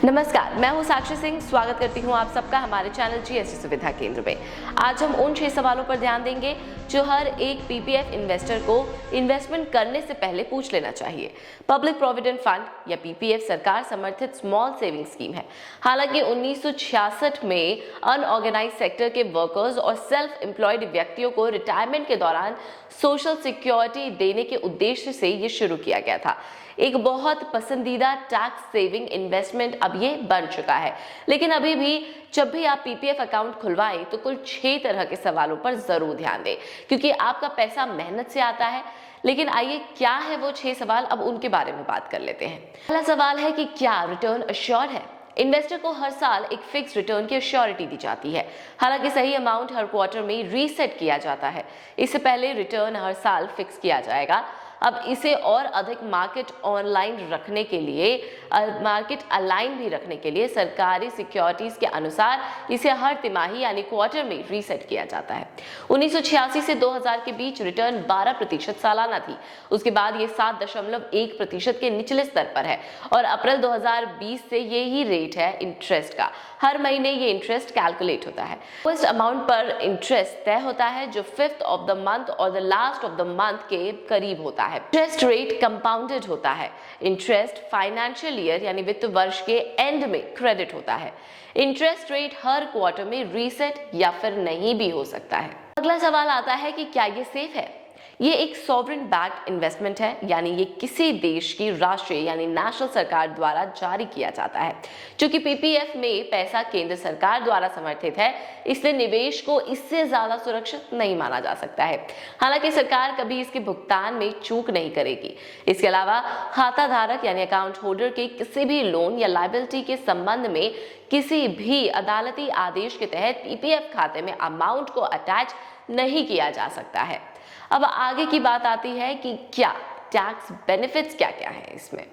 नमस्कार, मैं हूं साक्षी सिंह। स्वागत करती हूं आप सबका हमारे चैनल जीएसटी सुविधा केंद्र में। आज हम उन 6 सवालों पर ध्यान देंगे जो हर एक पीपीएफ इन्वेस्टर को इन्वेस्टमेंट करने से पहले पूछ लेना चाहिए। पब्लिक प्रोविडेंट फंड या पीपीएफ सरकार समर्थित स्मॉल सेविंग स्कीम है। हालांकि 1966 में अनऑर्गेनाइज सेक्टर के वर्कर्स और सेल्फ एम्प्लॉयड व्यक्तियों को रिटायरमेंट के दौरान सोशल सिक्योरिटी देने के उद्देश्य से ये शुरू किया गया था। एक बहुत पसंदीदा टैक्स सेविंग इन्वेस्टमेंट अब ये बन चुका है। लेकिन अभी भी जब भी आप पीपीएफ अकाउंट खुलवाएं तो कुल 6 तरह के सवालों पर जरूर ध्यान दें, क्योंकि आपका पैसा मेहनत से आता है। लेकिन आइए, क्या है वो 6 सवाल, अब उनके बारे में बात कर लेते हैं। पहला सवाल है कि क्या रिटर्न अश्योर्ड है। इन्वेस्टर को हर साल एक फिक्स रिटर्न की अश्योरिटी दी जाती है। हालांकि सही अमाउंट हर क्वार्टर में रीसेट किया जाता है। इससे पहले रिटर्न हर साल फिक्स किया जाएगा। अब इसे और अधिक मार्केट अलाइन भी रखने के लिए सरकारी सिक्योरिटीज के अनुसार इसे हर तिमाही यानी क्वार्टर में रीसेट किया जाता है। 1986 से 2000 के बीच रिटर्न 12% सालाना थी। उसके बाद ये 7.1% के निचले स्तर पर है और अप्रैल 2020 से ये ही रेट है इंटरेस्ट का। हर महीने ये इंटरेस्ट कैलकुलेट होता है। फर्स्ट अमाउंट पर इंटरेस्ट तय होता है जो 5th ऑफ द मंथ और the last of the month के करीब होता है। इंटरेस्ट रेट कंपाउंडेड होता है। इंटरेस्ट फाइनेंशियल ईयर यानी वित्त वर्ष के एंड में क्रेडिट होता है। इंटरेस्ट रेट हर क्वार्टर में रीसेट या फिर नहीं भी हो सकता है। अगला सवाल आता है कि क्या ये सेफ है। ये एक सॉवरेन बैक्ड इन्वेस्टमेंट है, यानी ये किसी देश की राष्ट्रीय यानी नेशनल सरकार द्वारा जारी किया जाता है। क्योंकि पीपीएफ में पैसा केंद्र सरकार द्वारा समर्थित है, इसलिए निवेश को इससे ज्यादा सुरक्षित नहीं माना जा सकता है। हालांकि सरकार कभी इसके भुगतान में चूक नहीं करेगी। इसके अलावा खाता धारक यानी अकाउंट होल्डर के किसी भी लोन या लायबिलिटी के संबंध में किसी भी अदालती आदेश के तहत पीपीएफ खाते में अमाउंट को अटैच नहीं किया जा सकता है। अब आगे की बात आती है कि क्या टैक्स बेनिफिट्स क्या क्या है इसमें।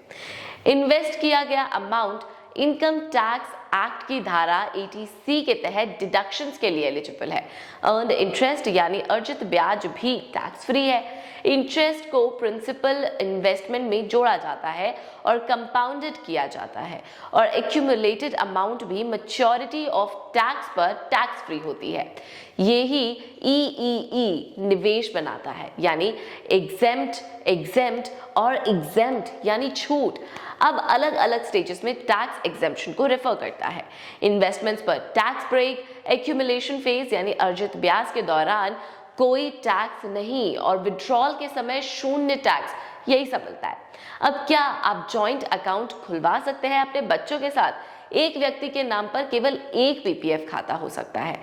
इन्वेस्ट किया गया अमाउंट इनकम टैक्स एक्ट की धारा 80C के तहत डिडक्शंस के लिए एलिजिबल है। अर्न्ड इंटरेस्ट यानी अर्जित ब्याज भी टैक्स फ्री है। इंटरेस्ट को प्रिंसिपल इन्वेस्टमेंट में जोड़ा जाता है और कंपाउंडेड किया जाता है और एक्यूमुलेटेड अमाउंट भी मैच्योरिटी ऑफ टैक्स पर टैक्स फ्री होती है। यही ईईई निवेश बनाता है, यानी एग्जेम्प्ट और एग्जेम्प्ट यानी छूट। अब अलग अलग स्टेजेस में टैक्स एग्जेम्पशन को रेफर करता है। इन्वेस्टमेंट्स पर टैक्स ब्रेक, एक्यूमुलेशन फेज यानी अर्जित ब्याज के दौरान कोई टैक्स नहीं और विड्रॉल के समय 0 टैक्स, यही सब मिलता है। अब क्या आप जॉइंट अकाउंट खुलवा सकते हैं अपने बच्चों के साथ। एक व्यक्ति के नाम पर केवल एक पीपीएफ खाता हो सकता है।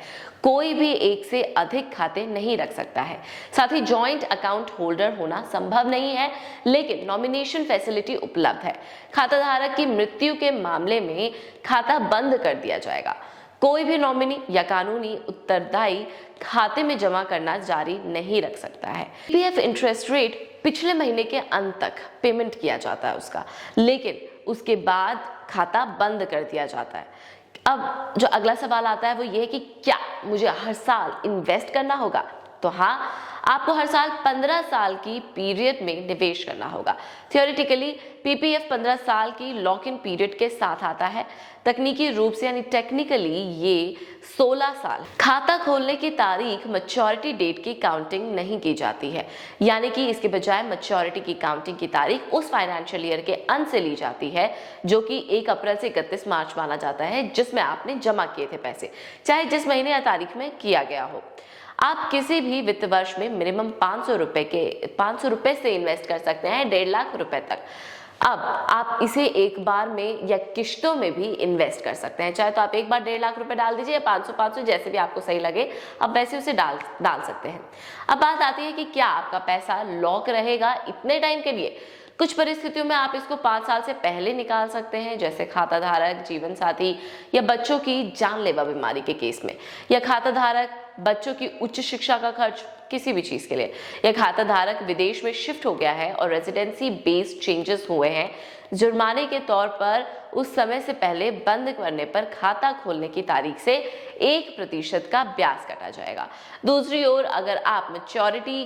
कोई भी एक से अधिक खाते नहीं रख सकता है। साथ ही जॉइंट अकाउंट होल्डर होना संभव नहीं है, लेकिन नॉमिनेशन फैसिलिटी उपलब्ध है। खाता धारक की मृत्यु के मामले में खाता बंद कर दिया जाएगा। कोई भी नॉमिनी या कानूनी उत्तरदायी खाते में जमा करना जारी नहीं रख सकता है। पीपीएफ इंटरेस्ट रेट पिछले महीने के अंत तक पेमेंट किया जाता है उसका, लेकिन उसके बाद खाता बंद कर दिया जाता है। अब जो अगला सवाल आता है वो ये है कि क्या मुझे हर साल इन्वेस्ट करना होगा। तो हाँ, आपको हर साल 15 साल की पीरियड में निवेश करना होगा। थियोरेटिकली पीपीएफ 15 साल की लॉक इन पीरियड के साथ आता है। तकनीकी रूप से यानी टेक्निकली ये 16 साल। खाता खोलने की तारीख मैच्योरिटी डेट की काउंटिंग नहीं की जाती है, यानी कि इसके बजाय मैच्योरिटी की काउंटिंग की तारीख उस फाइनेंशियल ईयर के अंत से ली जाती है, जो कि 1 अप्रैल से 31 मार्च माना जाता है, जिसमें आपने जमा किए थे पैसे, चाहे जिस महीने या तारीख में किया गया हो। आप किसी भी वित्त वर्ष में मिनिमम 500 रुपए से इन्वेस्ट कर सकते हैं 1.5 लाख रुपए तक। अब आप इसे एक बार में या किश्तों में भी इन्वेस्ट कर सकते हैं। चाहे तो आप एक बार 1.5 लाख रुपए डाल दीजिए या 500 जैसे भी आपको सही लगे, आप वैसे उसे डाल सकते हैं। अब बात आती है कि क्या आपका पैसा लॉक रहेगा इतने टाइम के लिए। कुछ परिस्थितियों में आप इसको 5 साल से पहले निकाल सकते हैं, जैसे खाता धारक, जीवन साथी या बच्चों की जानलेवा बीमारी के केस में, या खाता धारक बच्चों की उच्च शिक्षा का खर्च किसी भी चीज के लिए। यह खाता धारक विदेश में शिफ्ट हो गया है और रेजिडेंसी बेस्ड चेंजेस हुए हैं, जुर्माने के तौर पर उस समय से पहले बंद करने पर खाता खोलने की तारीख से 1% का ब्याज काटा जाएगा। दूसरी ओर अगर आप मैच्योरिटी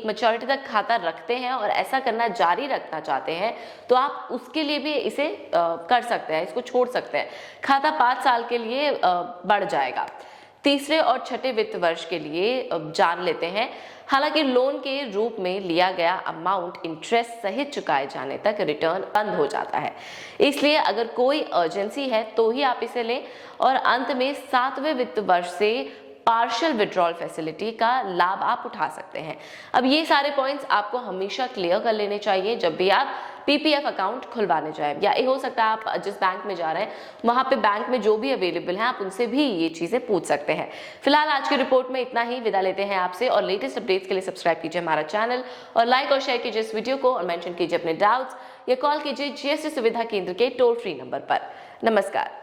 मैच्योरिटी तक खाता रखते हैं और ऐसा करना जारी रखना चाहते हैं तो आप उसके लिए भी इसे कर सकते हैं, इसको छोड़ सकते हैं। खाता 5 साल के लिए बढ़ जाएगा। तीसरे और छठे वित्त वर्ष के लिए जान लेते हैं। हालांकि लोन के रूप में लिया गया अमाउंट इंटरेस्ट सहित चुकाए जाने तक रिटर्न बंद हो जाता है, इसलिए अगर कोई अर्जेंसी है तो ही आप इसे लें। और अंत में 7वें वित्त वर्ष से पार्शियल विड्रॉल फैसिलिटी का लाभ आप उठा सकते हैं। अब ये सारे पॉइंट्स आपको हमेशा क्लियर कर लेने चाहिए जब भी आप पीपीएफ अकाउंट खुलवाने जाएं, या ये हो सकता है आप जिस बैंक में जा रहे हैं वहां पे बैंक में जो भी अवेलेबल है आप उनसे भी ये चीजें पूछ सकते हैं। फिलहाल आज की रिपोर्ट में इतना ही, विदा लेते हैं आपसे और लेटेस्ट अपडेट्स के लिए सब्सक्राइब कीजिए हमारा चैनल और लाइक और शेयर कीजिए इस वीडियो को और मेंशन कीजिए अपने डाउट्स या कॉल कीजिए जीएसटी सुविधा केंद्र के टोल फ्री नंबर पर। नमस्कार।